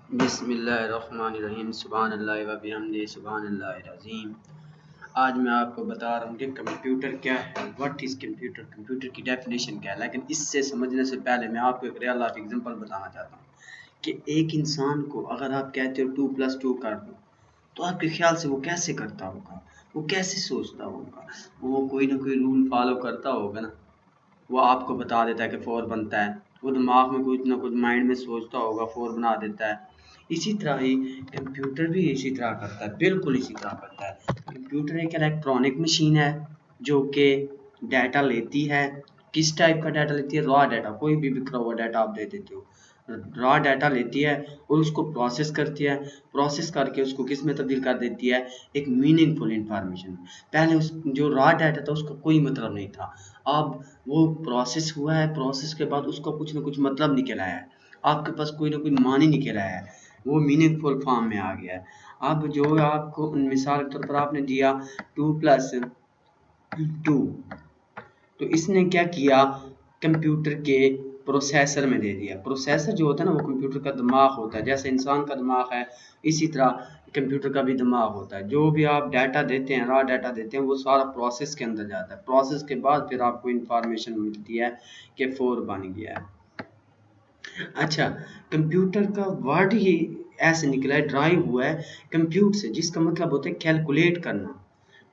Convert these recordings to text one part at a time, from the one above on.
बिस्मिल्लाहिर्रहमानिर्रहीम सुभानअल्लाह व बिहम्दिही सुभानअल्लाहिल अज़ीम। आज मैं आपको बता रहा हूँ कि कंप्यूटर क्या है, व्हाट इज़ कंप्यूटर, कंप्यूटर की डेफिनेशन क्या है। लेकिन इससे समझने से पहले मैं आपको एक रियल लाइफ एग्जांपल बताना चाहता हूँ कि एक इंसान को अगर आप कहते हो 2+2 कर दो, तो आपके ख्याल से वो कैसे करता होगा, वो कैसे सोचता होगा। वो कोई ना कोई रूल फॉलो करता होगा ना। वो आपको बता देता है कि 4 बनता है, वो दिमाग में कुछ ना कुछ माइंड में सोचता होगा, 4 बना देता है। इसी तरह ही कंप्यूटर भी इसी तरह करता है, बिल्कुल इसी तरह करता है। कंप्यूटर एक इलेक्ट्रॉनिक मशीन है जो कि डाटा लेती है। किस टाइप का डाटा लेती है? रॉ डाटा, कोई भी बिखरा हुआ डाटा आप दे देते हो। रॉ डाटा लेती है और उसको प्रोसेस करती है, प्रोसेस करके उसको किस में तब्दील कर देती है, एक मीनिंगफुल इंफॉर्मेशन। पहले उस जो रॉ डाटा था उसका कोई मतलब नहीं था, अब वो प्रोसेस हुआ है, प्रोसेस के बाद उसका कुछ ना कुछ मतलब निकल आया है, आपके पास कोई ना कोई मानी निकल आया है, वो मीनिंगफुल फॉर्म में आ गया है। अब जो आपको मिसाल के तौर पर आपने दिया 2+2, तो इसने क्या किया, कंप्यूटर के प्रोसेसर में दे दिया। प्रोसेसर जो होता है ना, वो कंप्यूटर का दिमाग होता है। जैसे इंसान का दिमाग है, इसी तरह कंप्यूटर का भी दिमाग होता है। जो भी आप डाटा देते हैं, रॉ डाटा देते हैं, वो सारा प्रोसेस के अंदर जाता है। प्रोसेस के बाद फिर आपको इंफॉर्मेशन मिलती है कि 4 बन गया है। अच्छा, कंप्यूटर का वर्ड ही ऐसे निकला है, ड्राइव हुआ है कंप्यूट से, जिसका मतलब होता है कैलकुलेट करना।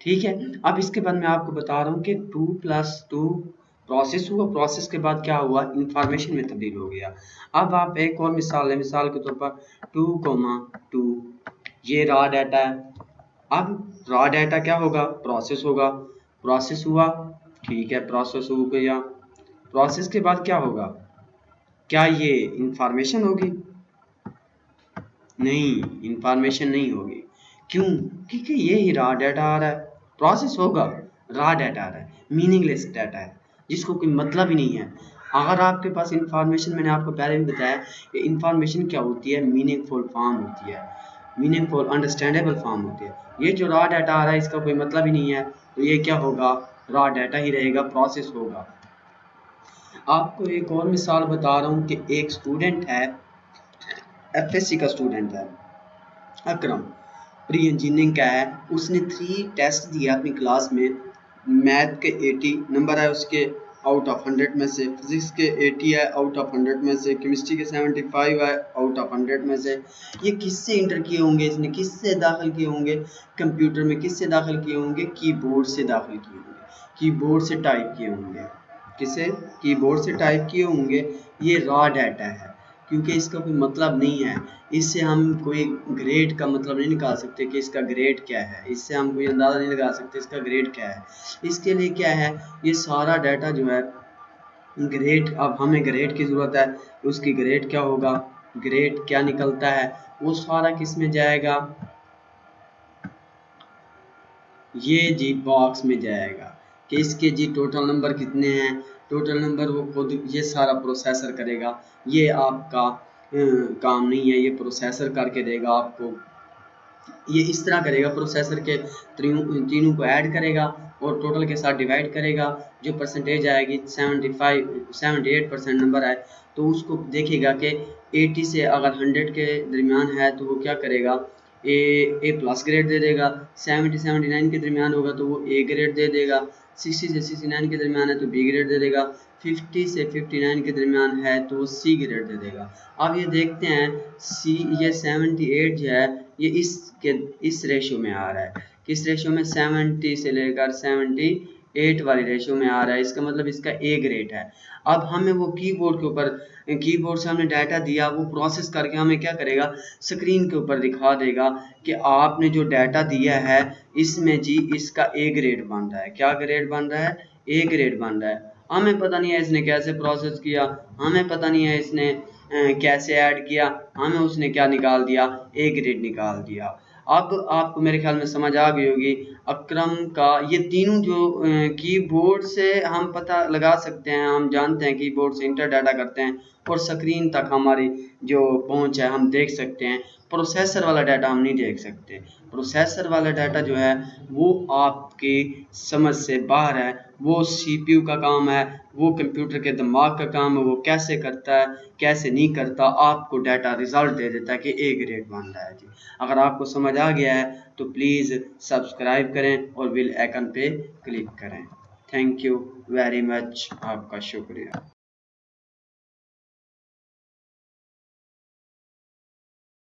ठीक है, अब इसके बाद मैं आपको बता रहा हूँ कि 2+2 प्रोसेस हुआ, प्रोसेस के बाद क्या हुआ, इंफॉर्मेशन में तब्दील हो गया। अब आप एक और मिसाल है, मिसाल के तौर पर 2,2, ये रॉ डाटा है। अब रॉ डाटा क्या होगा, प्रोसेस होगा, प्रोसेस हुआ, ठीक है, प्रोसेस हो गया। प्रोसेस के बाद क्या होगा, क्या ये इंफॉर्मेशन होगी? नहीं, इंफॉर्मेशन नहीं होगी। क्यों? क्योंकि ये ही रॉ डाटा आ रहा है। प्रोसेस होगा, रॉ डाटा आ रहा है, मीनिंगलेस डाटा है जिसको कोई मतलब ही नहीं है। अगर आपके पास इंफॉर्मेशन, मैंने आपको पहले भी बताया कि इंफॉर्मेशन क्या होती है, मीनिंगफुल फॉर्म होती है, मीनिंगफुल अंडरस्टैंडेबल फॉर्म होती है। ये जो रॉ डाटा आ रहा है इसका कोई मतलब ही नहीं है, तो ये क्या होगा, रॉ डाटा ही रहेगा, प्रोसेस होगा। आपको एक और मिसाल बता रहा हूँ कि एक स्टूडेंट है, एफएससी का स्टूडेंट है, अकरम, प्री इंजीनियरिंग का है। उसने 3 टेस्ट दिए अपनी क्लास में। मैथ के 80 नंबर है उसके आउट ऑफ 100 में से, फिजिक्स के 80 है आउट ऑफ 100 में से, केमिस्ट्री के 75 है आउट ऑफ 100 में से। ये किससे इंटर किए होंगे, इसने किससे दाखिल किए होंगे, कंप्यूटर में किससे दाखिल किए होंगे, कीबोर्ड से दाखिल किए होंगे, कीबोर्ड से टाइप किए होंगे। किसे? कीबोर्ड से टाइप किए होंगे। ये रॉ डाटा है, क्योंकि इसका कोई मतलब नहीं है। इससे हम कोई ग्रेड का मतलब नहीं निकाल सकते कि इसका ग्रेड क्या है, इससे हम कोई अंदाज़ा नहीं लगा सकते इसका ग्रेड क्या है। इसके लिए क्या है, ये सारा डाटा जो है ग्रेड, अब हमें ग्रेड की ज़रूरत है, उसकी ग्रेड क्या होगा, ग्रेड क्या निकलता है, वो सारा किस में जाएगा, ये जी बॉक्स में जाएगा कि इसके जी टोटल नंबर कितने हैं, टोटल नंबर वो खुद ये सारा प्रोसेसर करेगा। ये आपका काम नहीं है, ये प्रोसेसर करके देगा आपको। ये इस तरह करेगा, प्रोसेसर के तीनों को ऐड करेगा और टोटल के साथ डिवाइड करेगा। जो परसेंटेज आएगी 78% नंबर आए तो उसको देखेगा कि 80 से अगर 100 के दरमियान है तो वो क्या करेगा, ए प्लस ग्रेड दे देगा। 70 से 79 के दरमियान होगा तो वो ए ग्रेड दे देगा। 60 से 69 के दरमियान है तो बी ग्रेड दे देगा। 50 से 59 के दरमियान है तो वो सी ग्रेड दे देगा। अब ये देखते हैं सी, ये 78 जो है ये इस रेशो में आ रहा है, किस रेशो में, 70 से लेकर 78 वाली रेशो में आ रहा है। इसका मतलब इसका ए ग्रेड है। अब हमें वो कीबोर्ड के ऊपर, कीबोर्ड से हमने डाटा दिया, वो प्रोसेस करके हमें क्या करेगा, स्क्रीन के ऊपर दिखा देगा कि आपने जो डाटा दिया है इसमें जी इसका ए ग्रेड बन रहा है। क्या ग्रेड बन रहा है? ए ग्रेड बन रहा है। हमें पता नहीं है इसने कैसे प्रोसेस किया, हमें पता नहीं है इसने कैसे ऐड किया, हमें उसने क्या निकाल दिया, ए ग्रेड निकाल दिया। अब आपको मेरे ख्याल में समझ आ गई होगी अकरम का ये तीनों जो कीबोर्ड से हम पता लगा सकते हैं, हम जानते हैं कीबोर्ड से इंटर डाटा करते हैं, और स्क्रीन तक हमारी जो पहुंच है हम देख सकते हैं। प्रोसेसर वाला डाटा हम नहीं देख सकते। प्रोसेसर वाला डाटा जो है वो आपकी समझ से बाहर है, वो सीपीयू का काम है, वो कंप्यूटर के दिमाग का काम है, वो कैसे करता है कैसे नहीं करता, आपको डाटा रिजल्ट दे देता है कि ए ग्रेड बन रहा है जी। अगर आपको समझ आ गया है तो प्लीज़ सब्सक्राइब करें और बेल आइकन पे क्लिक करें। थैंक यू वेरी मच, आपका शुक्रिया।